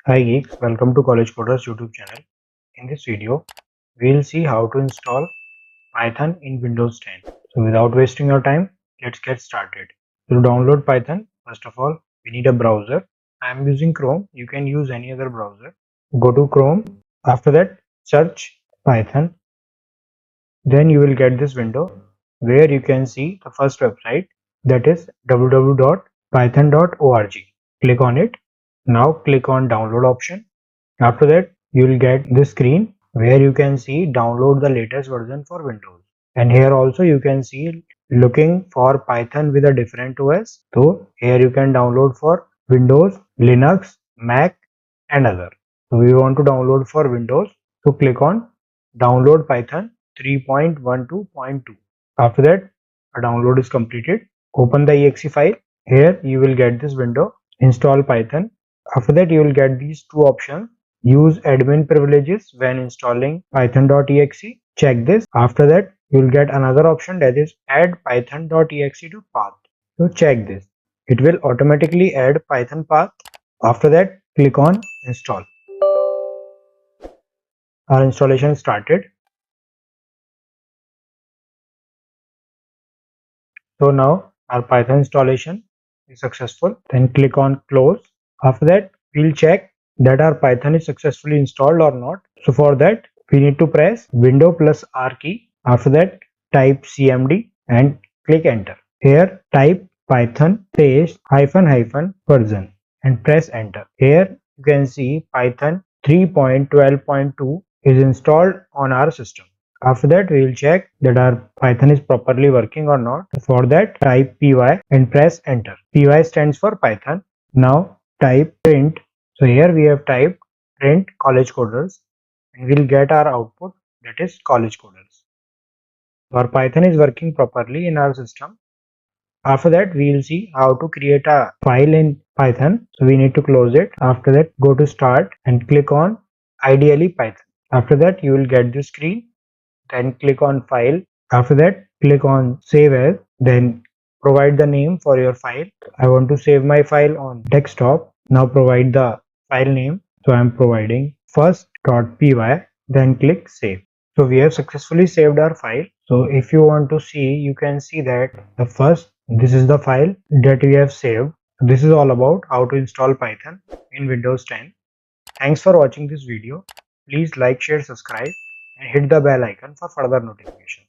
Hi geeks, welcome to College Coders YouTube channel. In this video, we'll see how to install Python in Windows 10. So without wasting your time, let's get started. To download Python, first of all, we need a browser. I am using Chrome, you can use any other browser. Go to Chrome, after that search Python. Then you will get this window where you can see the first website, that is www.python.org. Click on it. Now click on download option. After that, you will get this screen where you can see download the latest version for Windows. And here also you can see looking for Python with a different OS. So here you can download for Windows, Linux, Mac and other. So we want to download for Windows. So click on download Python 3.12.2. After that, a download is completed. Open the exe file. Here you will get this window, install Python. After that, you will get these two options. Use admin privileges when installing python.exe. Check this. After that, you will get another option, that is add python.exe to path. So check this. It will automatically add Python path. After that, click on install. Our installation started. So now our Python installation is successful. Then click on close. After that, we'll check that our Python is successfully installed or not. So for that, we need to press Window plus R key. After that, type cmd and click enter. Here type Python space --version and press enter. Here you can see Python 3.12.2 is installed on our system. After that, we will check that our Python is properly working or not. For that, type py and press enter. Py stands for Python. Now type print. So here we have typed print college coders and we'll get our output, that is college coders. So our Python is working properly in our system. After that, we will see how to create a file in Python. So we need to close it. After that, go to start and click on ideally Python. After that, you will get this screen. Then click on file. After that, click on save as. Then provide the name for your file. I want to save my file on desktop. Now provide the file name. So I am providing first.py. Then click save. So we have successfully saved our file. So if you want to see, you can see that this is the file that we have saved. This is all about how to install Python in Windows 10. Thanks for watching this video. Please like, share, subscribe and hit the bell icon for further notifications.